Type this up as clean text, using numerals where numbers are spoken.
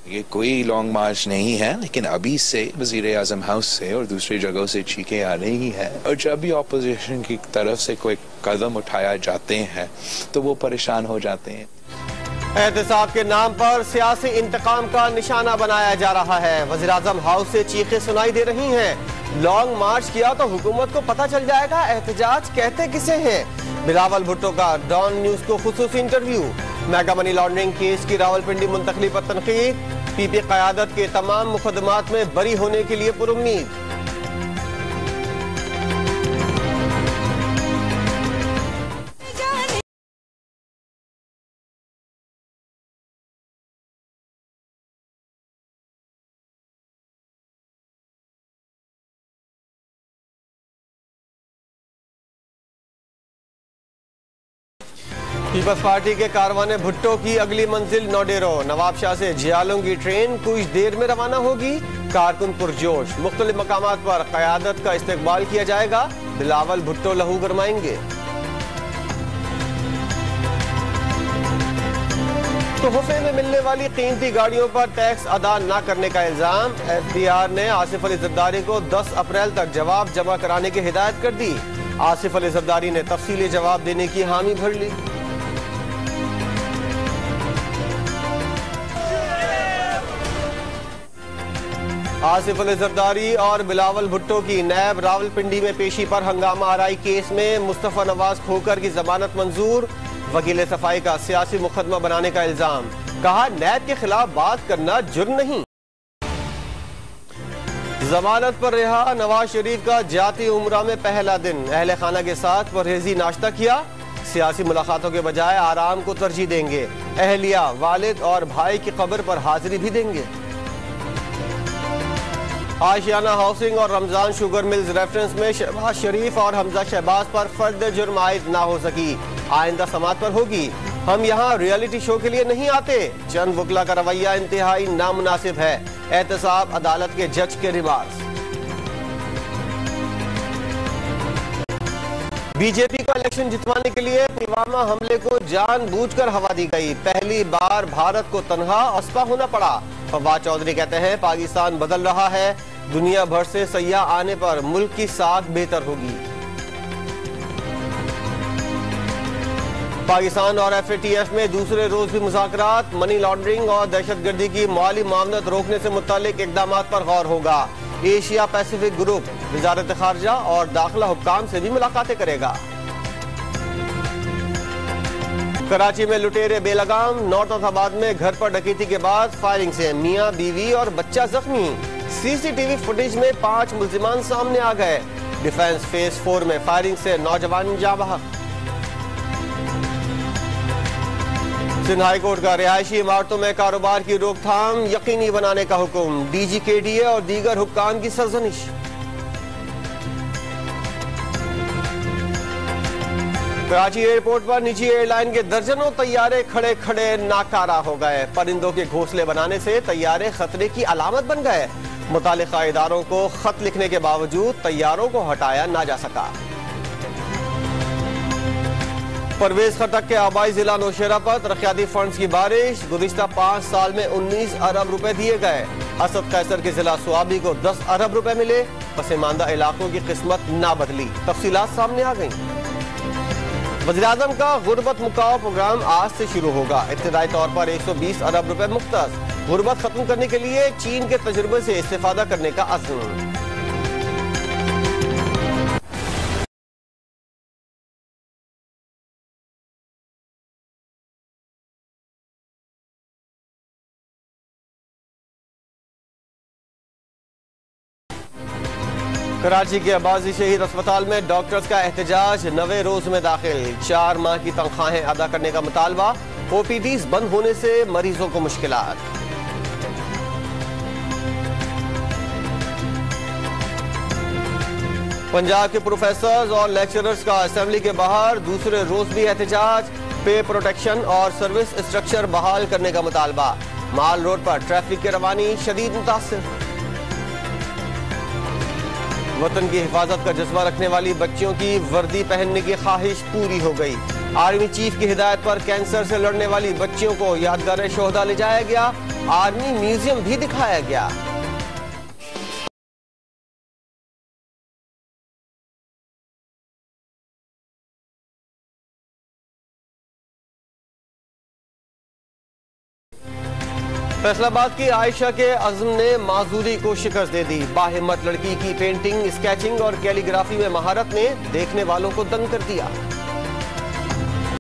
ये कोई लॉन्ग मार्च नहीं है, लेकिन अभी से वज़ीर आज़म हाउस से और दूसरी जगहों से चीखें आ रही हैं, और जब भी ऑपोजिशन की तरफ से कोई कदम उठाया जाते हैं तो वो परेशान हो जाते हैं। एहतसाब के नाम पर सियासी इंतकाम का निशाना बनाया जा रहा है। वज़ीर आज़म हाउस से चीखें सुनाई दे रही हैं। लॉन्ग मार्च किया तो हुकूमत को पता चल जाएगा एहतजाज कहते किसे हैं। बिलावल भुट्टो का डॉन न्यूज को खुसूसी interview. Mega money laundering case की रावलपिंडी मुंतकली पर तनकीद। पीपी क़यादत के तमाम मुकदमात में बरी होने के लिए पुरुम्मीद। पीपल्स पार्टी के कारवाने भुट्टो की अगली मंजिल नौडेरो। नवाब शाह से जियालों की ट्रेन कुछ देर में रवाना होगी। कारकुन पुरजोश। मुख्तलिफ मकामात पर क़यादत का इस्तकबाल किया जाएगा। बिलावल भुट्टो लहू गरमाएंगे। तोहफे में मिलने वाली कीमती गाड़ियों पर टैक्स अदा न करने का इल्जाम। FDR ने आसिफ अली ज़रदारी को 10 अप्रैल तक जवाब जमा कराने की हिदायत कर दी। आसिफ अली ज़रदारी ने तफसीली जवाब देने की हामी भर ली। आसिफ अली ज़रदारी और बिलावल भुट्टो की नैब रावलपिंडी में पेशी पर हंगामा आराई केस में मुस्तफ़ा नवाज खोकर की जमानत मंजूर। वकील सफाई का सियासी मुकदमा बनाने का इल्जाम। कहा नैब के खिलाफ बात करना जुर्म नहीं। जमानत पर रिहा नवाज शरीफ का जाती उम्रा में पहला दिन। अहले खाना के साथ परहेजी नाश्ता किया। सियासी मुलाकातों के बजाय आराम को तरजीह देंगे। अहलिया, वालिद और भाई की कब्र पर हाजिरी भी देंगे। आशियाना हाउसिंग और रमजान शुगर मिल्स रेफरेंस में शहबाज शरीफ और हमजा शहबाज पर फर्द जुर्म आयद ना हो सकी। आइंदा समात पर होगी। हम यहाँ रियलिटी शो के लिए नहीं आते। चंद वकला का रवैया इंतहाई नामुनासिब है। एहतसाब अदालत के जज के रिमार्क्स। बीजेपी को इलेक्शन जितवाने के लिए पुलवामा हमले को जानबूझकर हवा दी गई। पहली बार भारत को तन्हा अस्पा होना पड़ा। फवाद चौधरी कहते हैं पाकिस्तान बदल रहा है। दुनिया भर से सयाह आने पर मुल्क की साख बेहतर होगी। पाकिस्तान और FATF में दूसरे रोज भी मुज़ाकरात। मनी लॉन्ड्रिंग और दहशतगर्दी की माली मामलत रोकने से मुतालिक इक़दाम पर गौर होगा। एशिया पैसिफिक ग्रुप वज़ारत खारजा और दाखिला हुक्काम से भी मुलाकातें करेगा। कराची में लुटेरे बेलगाम। नौतनबाद में घर पर डकैती के बाद फायरिंग से मियां, बीवी और बच्चा जख्मी। CCTV फुटेज में 5 मुल्जिमान सामने आ गए। डिफेंस फेज 4 में फायरिंग से नौजवान जाँ बहक। सिंध हाई कोर्ट का रिहायशी इमारतों में कारोबार की रोकथाम यकीनी बनाने का हुक्म। DG KDA और दीगर हुक्काम की सरजनिश। कराची एयरपोर्ट पर निजी एयरलाइन के दर्जनों तैयारे खड़े खड़े नाकारा हो गए। परिंदों के घोंसले बनाने से तैयारे खतरे की अलामत बन गए। मुतालिका इदारों को खत लिखने के बावजूद तैयारों को हटाया ना जा सका। परवेज खटक के आबाई जिला नौशेरा पर तरक्याती फंड्स की बारिश। गुज़िश्ता 5 साल में 19 अरब रुपए दिए गए। असद कैसर के जिला सुआबी को 10 अरब रुपए मिले। पसमानदा इलाकों की किस्मत ना बदली। तफसीलात सामने आ गई। वज़ीर-ए-आज़म का गुर्बत मुकाओ प्रोग्राम आज से शुरू होगा। इब्तिदाई तौर पर 120 अरब रुपए मुख्तस। गुर्बत खत्म करने के लिए चीन के तजुर्बे से इस्तेफादा करने का अज़्म। कराची के अब्बासी शहीद अस्पताल में डॉक्टर्स का एहतजाज 90 रोज में दाखिल। 4 माह की तनख्वाहें अदा करने का मुतालबा। OPDs बंद होने से मरीजों को मुश्किलात। पंजाब के प्रोफेसर्स और लेक्चरर्स का असेंबली के बाहर दूसरे रोज भी एहतजाज। पे प्रोटेक्शन और सर्विस स्ट्रक्चर बहाल करने का मुतालबा। माल रोड पर ट्रैफिक की रवानी शदीद मुतासिर। वतन की हिफाजत का जज्बा रखने वाली बच्चियों की वर्दी पहनने की ख्वाहिश पूरी हो गई। आर्मी चीफ की हिदायत पर कैंसर से लड़ने वाली बच्चियों को यादगार शोहदा ले जाया गया। आर्मी म्यूजियम भी दिखाया गया। फैसलाबाद की आयशा के अज़्म ने माजूरी को शिकस्त दे दी। बाहिम्मत लड़की की पेंटिंग, स्केचिंग और कैलीग्राफी में महारत ने देखने वालों को दंग कर दिया।